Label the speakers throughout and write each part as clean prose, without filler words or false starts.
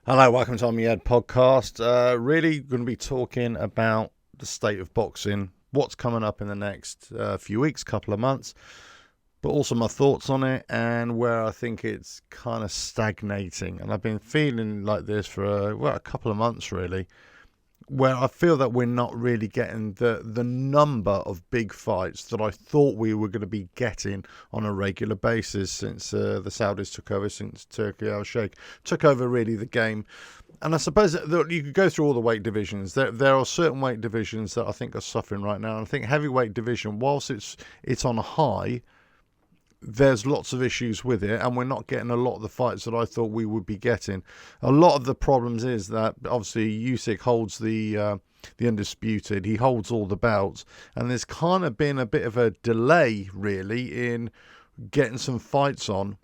Speaker 1: Hello, welcome to OMES podcast. Really going to be talking about the state of boxing, what's coming up in the next few weeks, couple of months, but also my thoughts on it and where I think it's kind of stagnating. And I've been feeling like this for a couple of months really, where I feel that we're not really getting the number of big fights that I thought we were going to be getting on a regular basis since the Saudis took over, since Turkey Al-Sheikh took over really the game. And I suppose that you could go through all the weight divisions. There are certain weight divisions that I think are suffering right now. And I think heavyweight division, whilst it's on a high, there's lots of issues with it, and we're not getting a lot of the fights that I thought we would be getting. A lot of the problems is that obviously Usyk holds the undisputed, he holds all the belts, and there's kind of been a bit of a delay really in getting some fights on.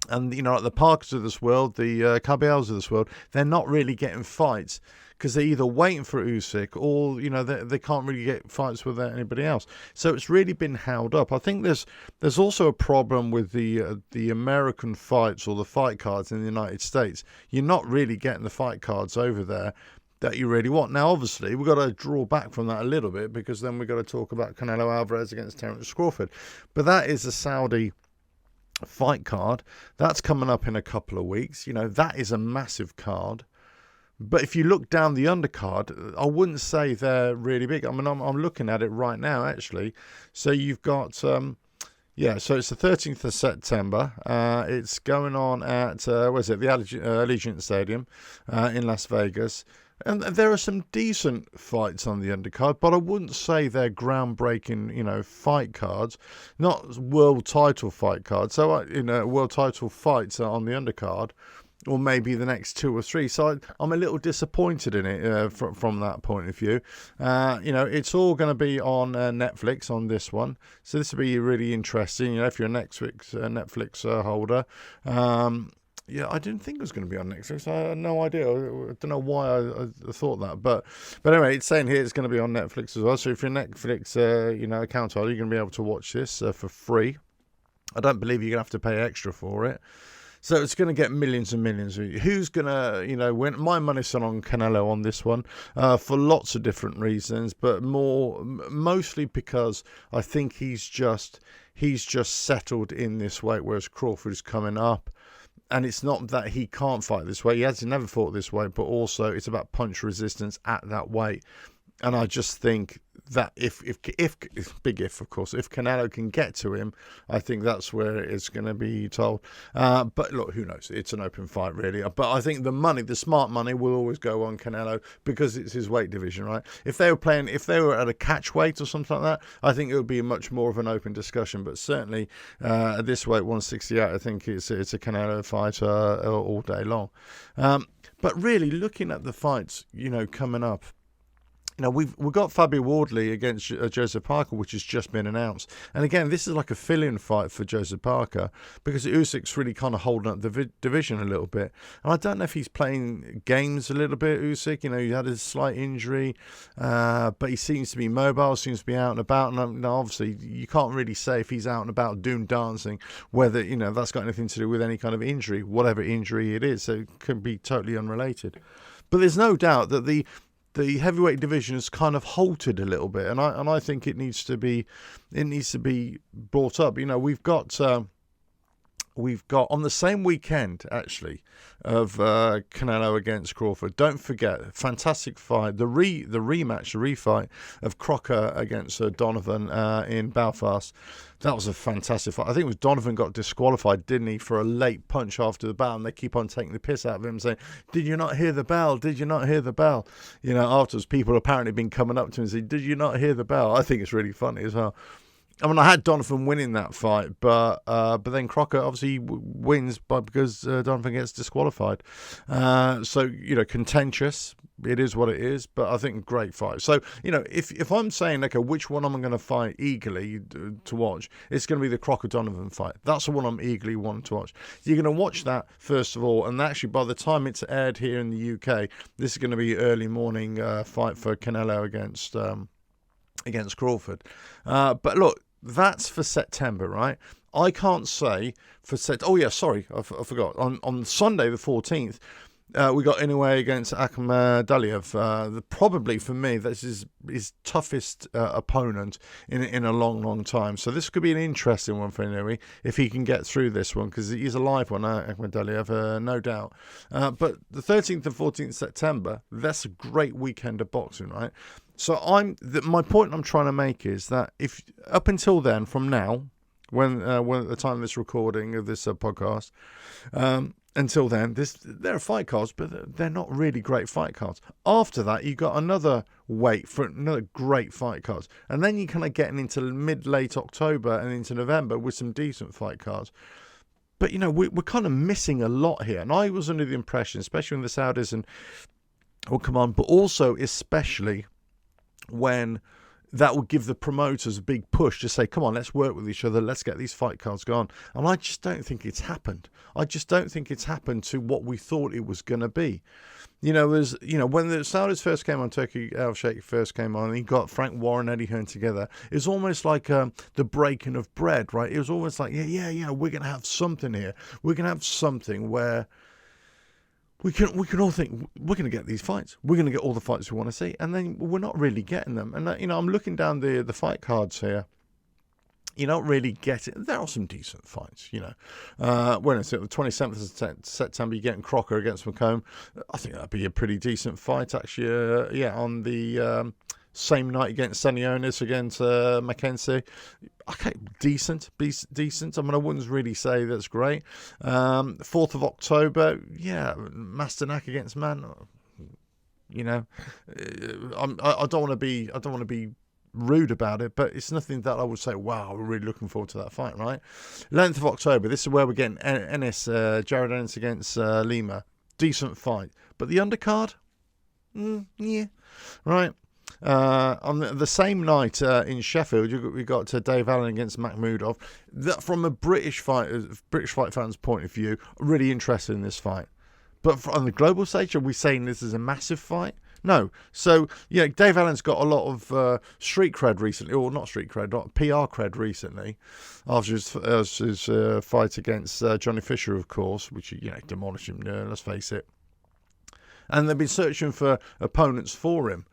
Speaker 1: And, you know, like the Parkers of this world, the Cabellos of this world, they're not really getting fights because they're either waiting for Usyk or, you know, they can't really get fights with anybody else. So it's really been held up. I think there's also a problem with the American fights or the fight cards in the United States. You're not really getting the fight cards over there that you really want. Now, obviously, we've got to draw back from that a little bit because then we've got to talk about Canelo Alvarez against Terence Crawford. But that is a Saudi fight card that's coming up in a couple of weeks. You know, that is a massive card. But if you look down the undercard, I wouldn't say they're really big. I mean, I'm looking at it right now actually. So you've got so it's the 13th of September. It's going on at the Allegiant Stadium in Las Vegas. And there are some decent fights on the undercard, but I wouldn't say they're groundbreaking, you know, fight cards, not world title fight cards. So, world title fights on the undercard, or maybe the next two or three. So I'm a little disappointed in it from that point of view. It's all going to be on Netflix on this one. So this will be really interesting, you know, if you're a Netflix holder. Yeah, I didn't think it was going to be on Netflix. I had no idea. I don't know why I thought that. But anyway, it's saying here it's going to be on Netflix as well. So if you're a Netflix account holder, you're going to be able to watch this for free. I don't believe you're going to have to pay extra for it. So it's going to get millions and millions. Who's going to, win? My money's on Canelo on this one for lots of different reasons, but mostly because I think he's just settled in this weight, whereas Crawford's coming up. And it's not that he can't fight this way. He has never fought this way, but also it's about punch resistance at that weight. And I just think that if big if, of course, if Canelo can get to him, I think that's where it's going to be told. But look, who knows? It's an open fight, really. But I think the smart money will always go on Canelo because it's his weight division, right? If they were at a catch weight or something like that, I think it would be much more of an open discussion. But certainly at this weight, 168, I think it's a Canelo fight all day long. But really, looking at the fights, coming up. We've got Fabio Wardley against Joseph Parker, which has just been announced. And again, this is like a fill-in fight for Joseph Parker because Usyk's really kind of holding up the division a little bit. And I don't know if he's playing games a little bit, Usyk. He had a slight injury, but he seems to be mobile, seems to be out and about. And obviously, you can't really say if he's out and about doing dancing, whether, that's got anything to do with any kind of injury, whatever injury it is. So it could be totally unrelated. But there's no doubt that the heavyweight division has kind of halted a little bit, and I think it needs to be brought up. We've got on the same weekend actually of Canelo against Crawford. Don't forget, fantastic fight, the refight of Crocker against Donovan in Belfast. That was a fantastic fight. I think it was Donovan got disqualified, didn't he, for a late punch after the bell, and they keep on taking the piss out of him, saying, "Did you not hear the bell? Did you not hear the bell?" Afterwards, people apparently been coming up to him and saying, "Did you not hear the bell?" I think it's really funny as well. I mean, I had Donovan winning that fight, but then Crocker obviously wins because Donovan gets disqualified. Contentious. It is what it is, but I think great fight. So, if I'm saying, okay, which one am I going to fight eagerly to watch, it's going to be the Crocker-Donovan fight. That's the one I'm eagerly wanting to watch. You're going to watch that, first of all, and actually by the time it's aired here in the UK, this is going to be early morning fight for Canelo against Crawford. But look, that's for September, right? I can't say for I forgot. On Sunday the 14th, We got Inoue against Akhmadaliev. Probably for me, this is his toughest opponent in a long, long time. So this could be an interesting one for Inoue if he can get through this one, because he's a live one, Akhmadaliev, no doubt. But the 13th and 14th September, that's a great weekend of boxing, right? So my point I'm trying to make is that if up until then, from now, when at the time of this recording of this podcast, until then, there are fight cards, but they're not really great fight cards. After that, you got another wait for another great fight cards, and then you kind of getting into late October and into November with some decent fight cards. But we're kind of missing a lot here, and I was under the impression, especially when the Saudis will come on, but also especially when that will give the promoters a big push to say, come on, let's work with each other, let's get these fight cards going. And I just don't think it's happened. I just don't think it's happened to what we thought it was going to be. When the Saudis first came on, Turkey, Al-Sheikh first came on, and he got Frank Warren, Eddie Hearn together. It was almost like the breaking of bread, right? It was almost like, we're going to have something here. We're going to have something where we can all think we're going to get these fights. We're going to get all the fights we want to see, and then we're not really getting them. And I'm looking down the fight cards here. You don't really get it. There are some decent fights, When it's the 27th of September, you're getting Crocker against McComb. I think that'd be a pretty decent fight, actually. On the same night against Sanionis against Mackenzie. Okay, decent. I mean, I wouldn't really say that's great. 4th of October, Masternak against Mann. I don't want to be rude about it, but it's nothing that I would say, wow, we're really looking forward to that fight, right? 11th of October, this is where we're getting Jared Ennis against Lima. Decent fight. But the undercard? Right. On the same night in Sheffield, we got Dave Allen against Makhmudov. That, from a British fight fans' point of view, really interested in this fight. But on the global stage, are we saying this is a massive fight? No. So, Dave Allen's got a lot of street cred recently, or not street cred, not PR cred recently, after his fight against Johnny Fisher, of course, which, demolished him, let's face it. And they've been searching for opponents for him.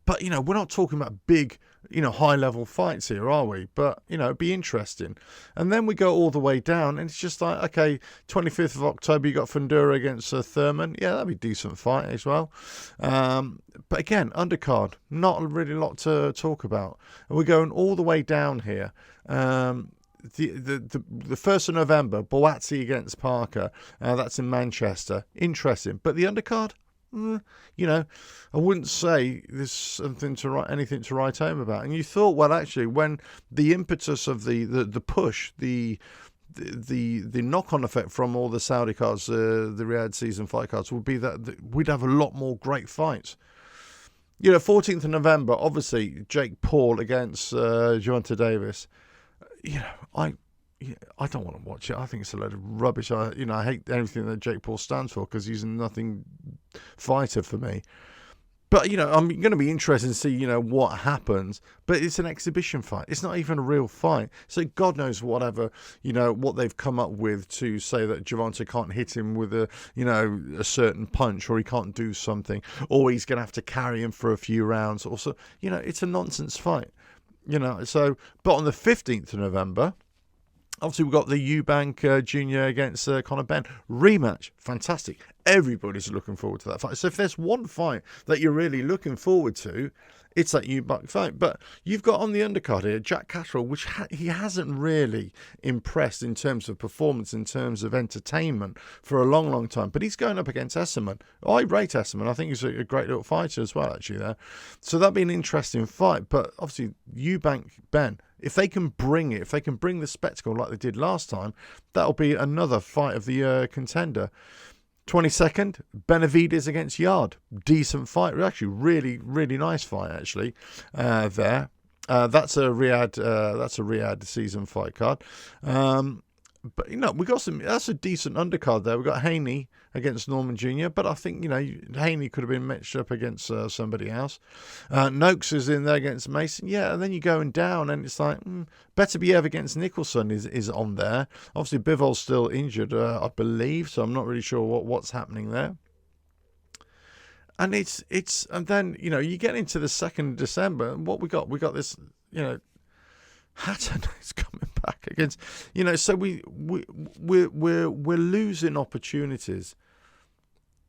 Speaker 1: But, we're not talking about big, high-level fights here, are we? But, it'd be interesting. And then we go all the way down, and it's just like, okay, 25th of October, you got Fundura against Thurman. Yeah, that'd be a decent fight as well. But again, undercard, not really a lot to talk about. And we're going all the way down here. The 1st of November, Boazzi against Parker. That's in Manchester. Interesting. But the undercard? I wouldn't say there's anything to write home about. And you thought, well, actually, when the impetus of the push, the knock-on effect from all the Saudi cards, the Riyadh season fight cards, would be that we'd have a lot more great fights. 14th of November, obviously, Jake Paul against Gervonta Davis. I don't want to watch it. I think it's a load of rubbish. I hate everything that Jake Paul stands for, because he's a nothing fighter for me. But, I'm going to be interested to see, what happens. But it's an exhibition fight. It's not even a real fight. So God knows whatever, what they've come up with to say that Gervonta can't hit him with a certain punch, or he can't do something, or he's going to have to carry him for a few rounds. Also, it's a nonsense fight. So, but on the 15th of November, obviously, we've got the Eubank Jr. against Conor Benn. Rematch. Fantastic. Everybody's looking forward to that fight. So if there's one fight that you're really looking forward to, it's that Eubank fight. But you've got on the undercard here, Jack Catterall, which he hasn't really impressed in terms of performance, in terms of entertainment for a long, long time. But he's going up against Esserman. I rate Esserman. I think he's a great little fighter as well, actually, there. So that'd be an interesting fight. But obviously, Eubank Benn, if they can bring the spectacle like they did last time, that'll be another fight of the year contender. 22nd, Benavides against Yard. Decent fight. Actually, really, really nice fight, actually, there. That's a Riyadh season fight card. But, we got that's a decent undercard there. We've got Haney against Norman Jr., but I think, Haney could have been matched up against somebody else. Noakes is in there against Mason. Yeah, and then you're going down, and it's like, Beterbiev against Nicholson is on there. Obviously, Bivol's still injured, I believe, so I'm not really sure what's happening there. And and then, you get into the 2nd of December, and what we got this, Hatton is coming back against, so we're losing opportunities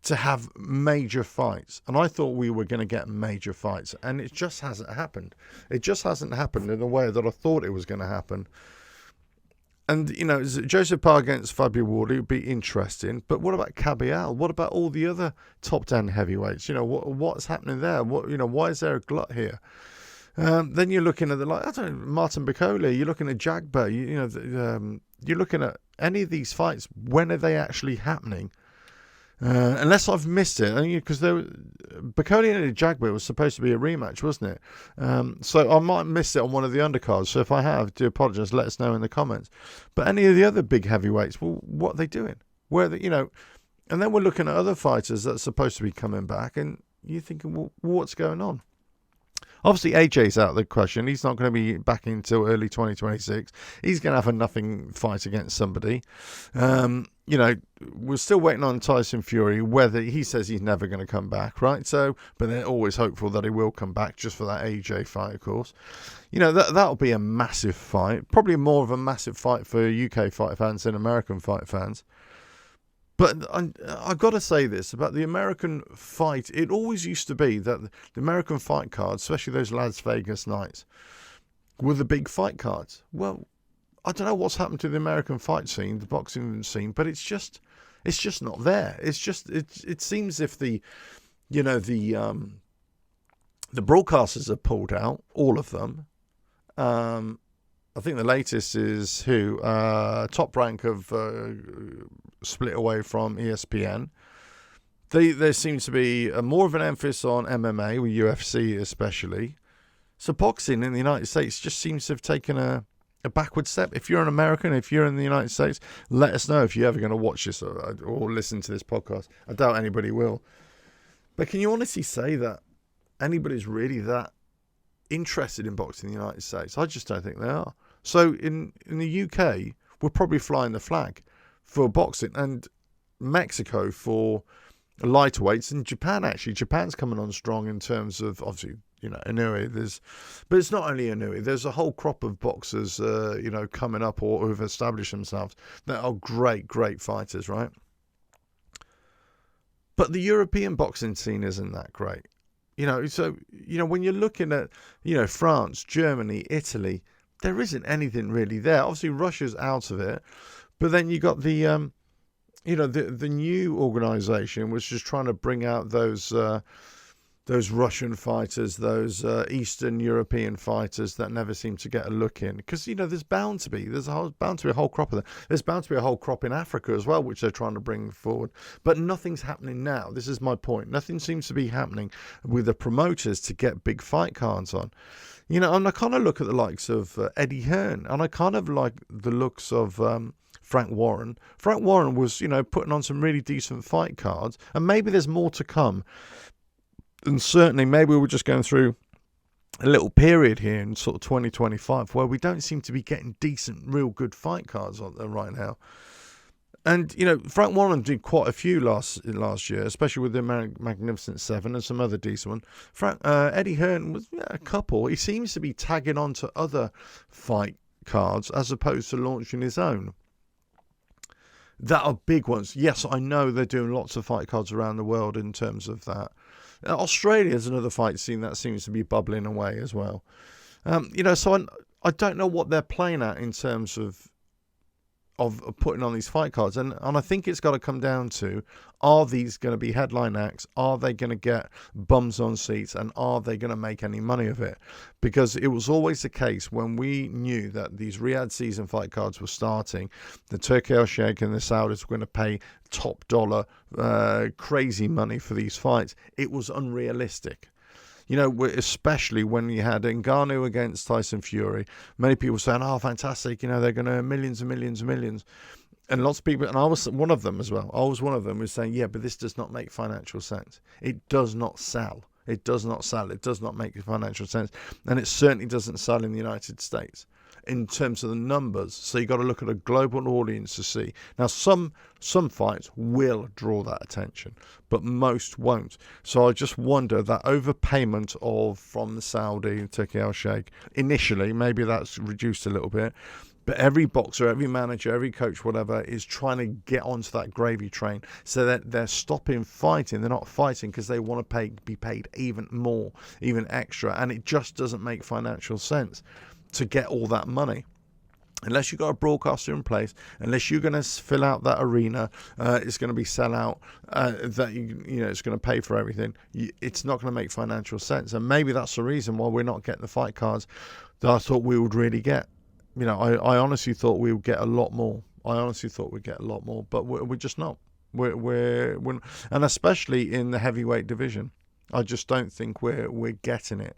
Speaker 1: to have major fights. And I thought we were going to get major fights, and it just hasn't happened. It just hasn't happened in the way that I thought it was going to happen. And, Joseph Parr against Fabio Wardley would be interesting. But what about Cabial? What about all the other top 10 heavyweights? What's happening there? Why is there a glut here? Then you're looking at Martin Bakole. You're looking at Jagba. You're looking at any of these fights. When are they actually happening? Unless I've missed it, because Bakole and Jagba was supposed to be a rematch, wasn't it? So I might miss it on one of the undercards. So if I have, do apologise. Let us know in the comments. But any of the other big heavyweights, well, what are they doing? Where are they, And then we're looking at other fighters that are supposed to be coming back, and you're thinking, well, what's going on? Obviously, AJ's out of the question. He's not going to be back until early 2026. He's going to have a nothing fight against somebody. We're still waiting on Tyson Fury, whether he says he's never going to come back, right? So, but they're always hopeful that he will come back just for that AJ fight, of course. That'll be a massive fight. Probably more of a massive fight for UK fight fans than American fight fans. But I've got to say this about the American fight. It always used to be that the American fight cards, especially those Las Vegas nights, were the big fight cards. Well, I don't know what's happened to the American fight scene, the boxing scene, but it's just not there. It seems if the broadcasters have pulled out, all of them. I think the latest is Top Rank have split away from ESPN. There seems to be more of an emphasis on MMA, with UFC especially. So boxing in the United States just seems to have taken a backward step. If you're an American, if you're in the United States, let us know if you're ever going to watch this or listen to this podcast. I doubt anybody will. But can you honestly say that anybody's really that interested in boxing in the United States? I just don't think they are. So in the UK, we're probably flying the flag for boxing, and Mexico for lightweights, and Japan's coming on strong in terms of, obviously, Inoue. But it's not only Inoue. There's a whole crop of boxers, coming up or who've established themselves that are great fighters, right? But the European boxing scene isn't that great. When you're looking at, France, Germany, Italy, there isn't anything really there. Obviously, Russia's out of it. But then you got the new organisation, which is trying to bring out those Russian fighters, those Eastern European fighters that never seem to get a look in. Because, there's bound to be a whole crop of them. There's bound to be a whole crop in Africa as well, which they're trying to bring forward. But nothing's happening now. This is my point. Nothing seems to be happening with the promoters to get big fight cards on. And I kind of look at the likes of Eddie Hearn, and I kind of like the looks of Frank Warren. Frank Warren was, putting on some really decent fight cards, and maybe there's more to come. And certainly, maybe we're just going through a little period here in sort of 2025 where we don't seem to be getting decent, real good fight cards on there right now. And, Frank Warren did quite a few last year, especially with the Magnificent Seven and some other decent one. Eddie Hearn was a couple. He seems to be tagging on to other fight cards as opposed to launching his own. That are big ones. Yes, I know they're doing lots of fight cards around the world in terms of that. Australia is another fight scene that seems to be bubbling away as well. So I don't know what they're playing at in terms of putting on these fight cards. And I think it's got to come down to, are these going to be headline acts? Are they going to get bums on seats? And are they going to make any money of it? Because it was always the case when we knew that these Riyadh season fight cards were starting, the Turkey Al-Sheikh and the Saudis were going to pay top dollar, crazy money for these fights. It was unrealistic. Especially when you had Ngannou against Tyson Fury, many people saying, oh, fantastic, they're going to earn millions and millions and millions. And lots of people, and I was one of them as well. I was one of them who was saying, yeah, but this does not make financial sense. It does not sell. It does not sell. It does not make financial sense. And it certainly doesn't sell in the United States. in terms of the numbers. So you got to look at a global audience to see. Now, some fights will draw that attention, but most won't. So I just wonder that overpayment from the Saudi Turkey Al-Sheikh initially, maybe that's reduced a little bit. But every boxer, every manager, every coach, whatever, is trying to get onto that gravy train so that they're stopping fighting. They're not fighting because they want to be paid even more, even extra. And it just doesn't make financial sense to get all that money. Unless you've got a broadcaster in place, unless you're going to fill out that arena, it's going to be sell out, that it's going to pay for everything. It's not going to make financial sense. And maybe that's the reason why we're not getting the fight cards that I thought we would really get. I honestly thought we would get a lot more. But we're just not. We're and especially in the heavyweight division, I just don't think we're getting it.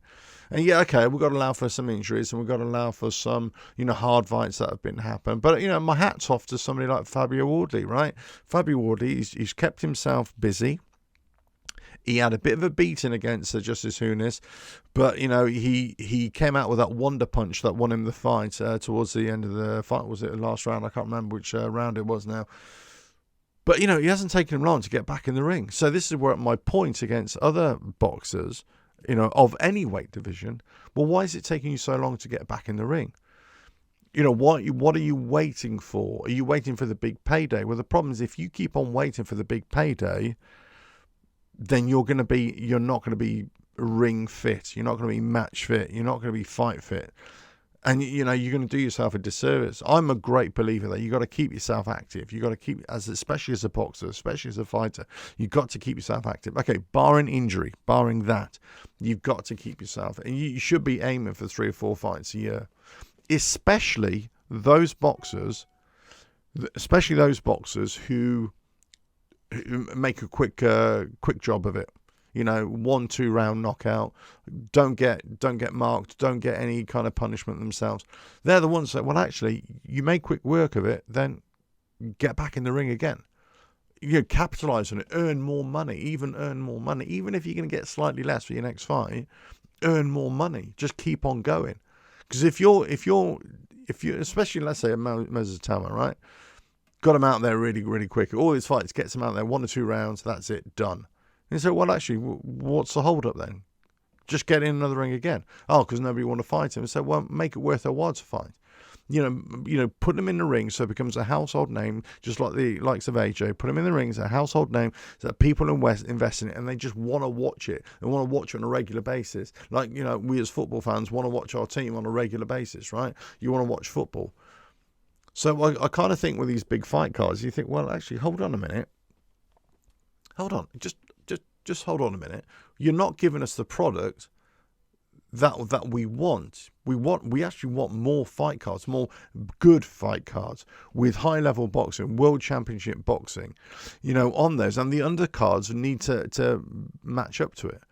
Speaker 1: And yeah, okay, we've got to allow for some injuries and we've got to allow for some, hard fights that have been happening. But, my hat's off to somebody like Fabio Wardley, right? Fabio Wardley, he's kept himself busy. He had a bit of a beating against Justice Hunis, but, he came out with that wonder punch that won him the fight towards the end of the fight. Was it the last round? I can't remember which round it was now. But, he hasn't taken him long to get back in the ring. So this is where my point against other boxers, of any weight division. Well, why is it taking you so long to get back in the ring? What are you waiting for? Are you waiting for the big payday? Well, the problem is if you keep on waiting for the big payday, then you're not going to be ring fit. You're not going to be match fit. You're not going to be fight fit. And, you're going to do yourself a disservice. I'm a great believer that you got to keep yourself active. You got to keep, especially as a boxer, especially as a fighter, you've got to keep yourself active. Okay, barring injury, barring that, you've got to keep yourself. And you should be aiming for 3 or 4 fights a year. Especially those boxers who make a quick job of it. 1-2 round knockout, don't get marked, don't get any kind of punishment themselves. They're the ones that, well, actually, you make quick work of it, then get back in the ring again. Capitalize on it, earn more money, even if you're going to get slightly less for your next fight, earn more money. Just keep on going. Because if you're, especially let's say a Moses Tama, right, got him out there really, really quick. All his fights gets him out there 1 or 2 rounds. That's it, done. And he said, well, actually, what's the hold up then? Just get in another ring again. Oh, because nobody want to fight him. So, well, make it worth their while to fight. Put him in the ring so it becomes a household name, just like the likes of AJ. Put him in the ring as a household name so that people invest in it and they just want to watch it. They want to watch it on a regular basis. Like, we as football fans want to watch our team on a regular basis, right? You want to watch football. So I kind of think with these big fight cards, you think, well, actually, hold on a minute. Hold on. Just hold on a minute. You're not giving us the product that we want. We actually want more fight cards, more good fight cards with high level boxing, world championship boxing, on those, and the undercards need to match up to it.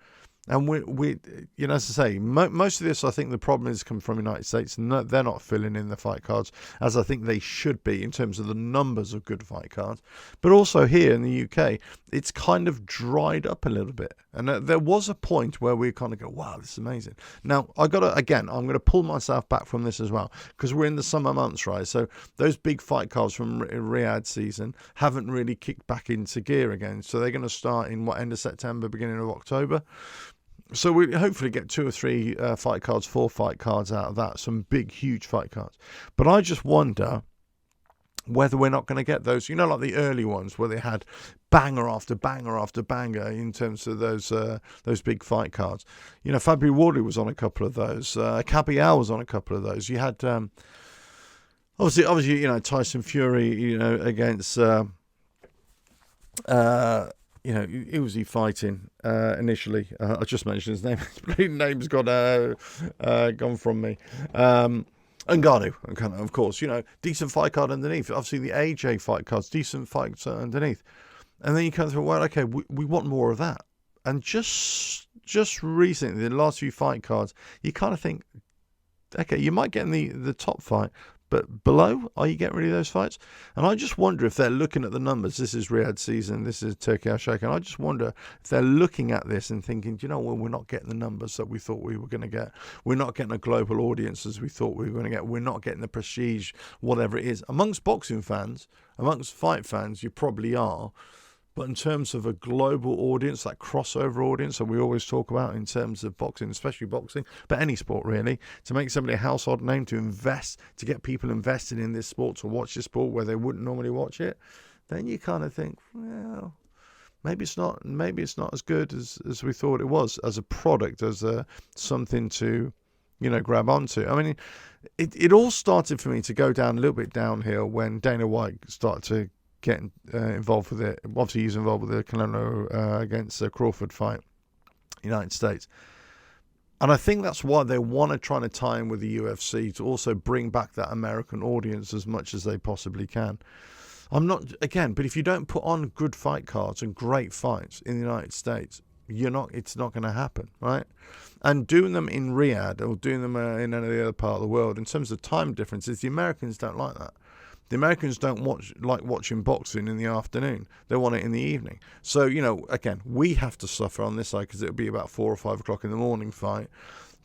Speaker 1: And we as I say, most of this, I think the problem is coming from the United States. No, they're not filling in the fight cards as I think they should be in terms of the numbers of good fight cards. But also here in the UK, it's kind of dried up a little bit. And there was a point where we kind of go, wow, this is amazing. Now, I'm going to pull myself back from this as well, because we're in the summer months, right? So those big fight cards from Riyadh season haven't really kicked back into gear again. So they're going to start in end of September, beginning of October. So we hopefully get 2 or 3 fight cards, 4 fight cards out of that. Some big, huge fight cards. But I just wonder whether we're not going to get those, like the early ones where they had banger after banger after banger in terms of those big fight cards. Fabio Wardley was on a couple of those. Cabial was on a couple of those. You had obviously Tyson Fury against who was he fighting initially? I just mentioned his name. His name's gone from me. Ngannou, of course. Decent fight card underneath. Obviously, the AJ fight cards, decent fights underneath. And then you come through, well, okay, we want more of that. And just recently, the last few fight cards, you kind of think, okay, you might get in the top fight, But below, are you getting rid of those fights? And I just wonder if they're looking at the numbers. This is Riyadh season. This is Turkey Al-Sheikh. And I just wonder if they're looking at this and thinking, do you know what? We're not getting the numbers that we thought we were going to get. We're not getting a global audience as we thought we were going to get. We're not getting the prestige, whatever it is. Amongst boxing fans, amongst fight fans, you probably are. But in terms of a global audience, that crossover audience that we always talk about in terms of boxing, especially boxing, but any sport really, to make somebody a household name, to invest, to get people invested in this sport, to watch this sport where they wouldn't normally watch it, then you kind of think, well, maybe it's not as good as we thought it was as a product, as something to, grab onto. I mean, it all started for me to go down a little bit downhill when Dana White started to get involved with it. Obviously, he's involved with the Canelo against Crawford fight, United States. And I think that's why they want to try to tie in with the UFC to also bring back that American audience as much as they possibly can. But if you don't put on good fight cards and great fights in the United States, it's not going to happen, right? And doing them in Riyadh or doing them in any other part of the world, in terms of time differences, the Americans don't like that. The Americans don't like watching boxing in the afternoon. They want it in the evening. So, again, we have to suffer on this side because it'll be about 4 or 5 o'clock in the morning fight.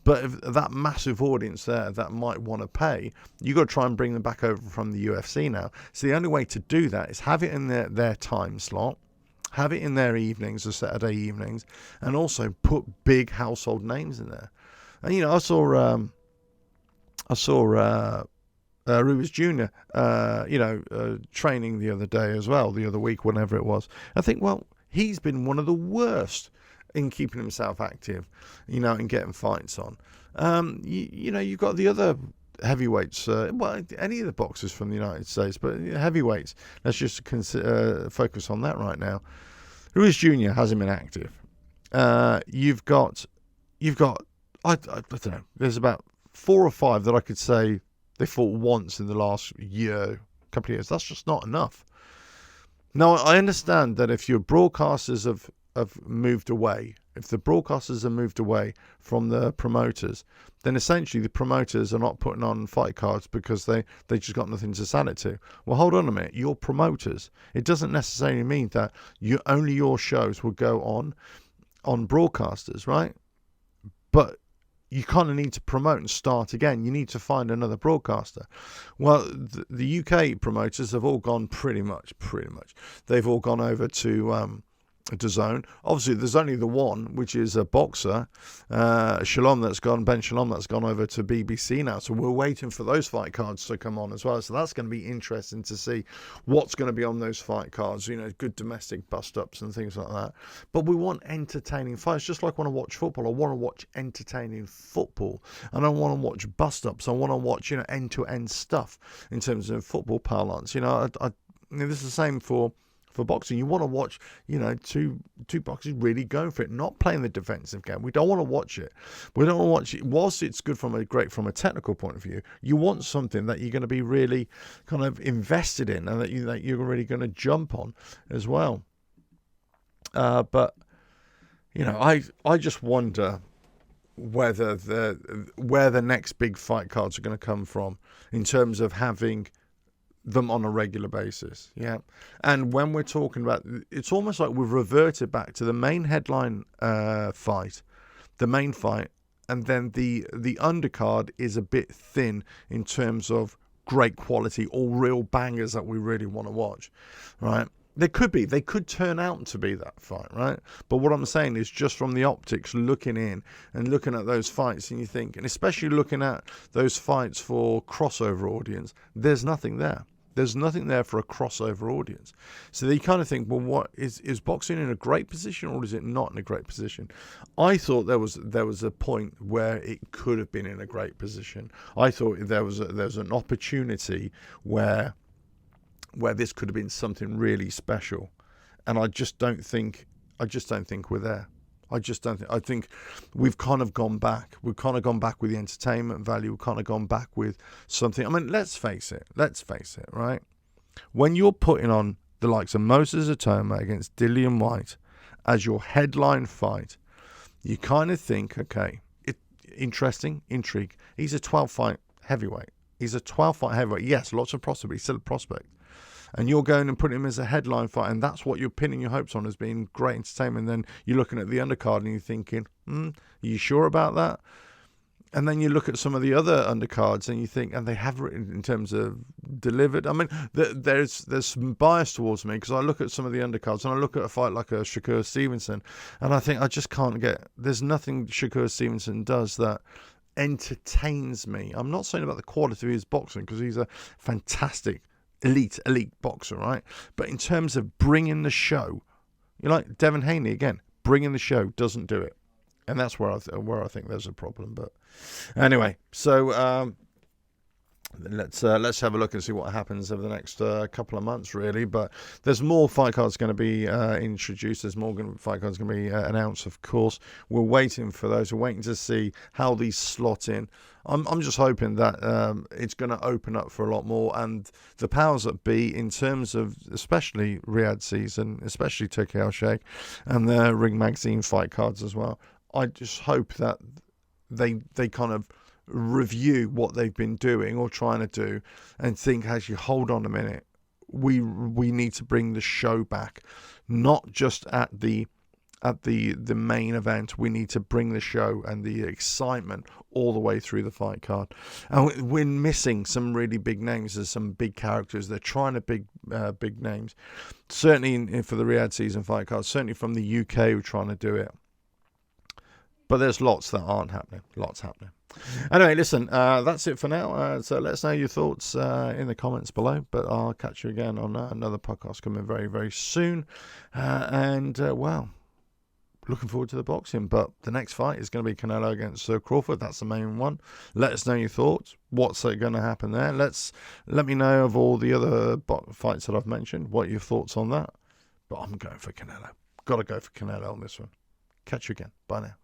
Speaker 1: But if that massive audience there that might want to pay, you got to try and bring them back over from the UFC now. So the only way to do that is have it in their time slot, have it in their evenings or Saturday evenings, and also put big household names in there. And, I saw Ruiz Jr., training the other day as well, the other week, whenever it was. I think, well, he's been one of the worst in keeping himself active, and getting fights on. You've got the other heavyweights, any of the boxers from the United States, but heavyweights. Let's just focus on that right now. Ruiz Jr. hasn't been active. You've got, I don't know, there's about 4 or 5 that I could say they fought once in the last couple of years. That's just not enough. Now, I understand that if your broadcasters have moved away, if the broadcasters have moved away from the promoters, then essentially the promoters are not putting on fight cards because they just got nothing to sell it to. Well, hold on a minute. You're promoters. It doesn't necessarily mean that only your shows will go on broadcasters, right? But you kind of need to promote and start again. You need to find another broadcaster. Well, the UK promoters have all gone pretty much. They've all gone over to DAZN. Obviously, there's only the one, which is a boxer, Ben Shalom, that's gone over to BBC now. So we're waiting for those fight cards to come on as well. So that's going to be interesting to see what's going to be on those fight cards. Good domestic bust-ups and things like that. But we want entertaining fights, just like when I watch football. I want to watch entertaining football. I don't want to watch bust-ups. I want to watch, end-to-end stuff in terms of football parlance. This is the same for boxing. You want to watch, two boxers really going for it, not playing the defensive game. We don't want to watch it. We don't want to watch it. Whilst it's good from a technical point of view, you want something that you're going to be really kind of invested in and that you're really going to jump on as well. But I just wonder where the next big fight cards are going to come from in terms of having them on a regular basis. Yeah. And when we're talking about, it's almost like we've reverted back to the main headline fight, the main fight, and then the undercard is a bit thin in terms of great quality or real bangers that we really want to watch, right? They could turn out to be that fight, right? But what I'm saying is just from the optics, looking in and looking at those fights, and you think, and especially looking at those fights for crossover audience, there's nothing there. There's nothing there for a crossover audience. So you kind of think, well, what is boxing in a great position or is it not in a great position? I thought there was a point where it could have been in a great position. I thought there was an opportunity where this could have been something really special, and I just don't think we're there. I think we've kind of gone back. We've kind of gone back with the entertainment value. We've kind of gone back with something. I mean, let's face it, right? When you're putting on the likes of Moses Atoma against Dillian White as your headline fight, you kind of think, okay, interesting, intrigue. He's a 12-fight heavyweight. He's a 12-fight heavyweight. Yes, lots of prospect, but he's still a prospect. And you're going and putting him as a headline fight, and that's what you're pinning your hopes on as being great entertainment. And then you're looking at the undercard and you're thinking, are you sure about that? And then you look at some of the other undercards and you think, and they have written in terms of delivered. I mean, there's some bias towards me because I look at some of the undercards and I look at a fight like a Shakur Stevenson, and I think I just can't get. There's nothing Shakur Stevenson does that entertains me. I'm not saying about the quality of his boxing because he's a fantastic elite boxer, right? But in terms of bringing the show, you know, like Devin Haney again, bringing the show doesn't do it. And that's where I think there's a problem. But anyway, so let's have a look and see what happens over the next couple of months, really. But there's more fight cards going to be introduced. There's more fight cards going to be announced, of course. We're waiting for those. We're waiting to see how these slot in. I'm just hoping that it's going to open up for a lot more, and the powers that be, in terms of especially Riyadh season, especially Turkey Al-Sheikh, and the Ring Magazine fight cards as well. I just hope that they kind of review what they've been doing or trying to do and think, actually, hold on a minute, we need to bring the show back, not just at the main event. We need to bring the show and the excitement all the way through the fight card. And we're missing some really big names. There's some big characters. They're trying to big names. Certainly for the Riyadh season fight card. Certainly from the UK, we're trying to do it. But there's lots that aren't happening. Lots happening. Anyway, listen, that's it for now. So let us know your thoughts in the comments below. But I'll catch you again on another podcast coming very, very soon. Well, looking forward to the boxing. But the next fight is going to be Canelo against Crawford. That's the main one. Let us know your thoughts. What's going to happen there? Let me know of all the other fights that I've mentioned. What are your thoughts on that? But I'm going for Canelo. Got to go for Canelo on this one. Catch you again. Bye now.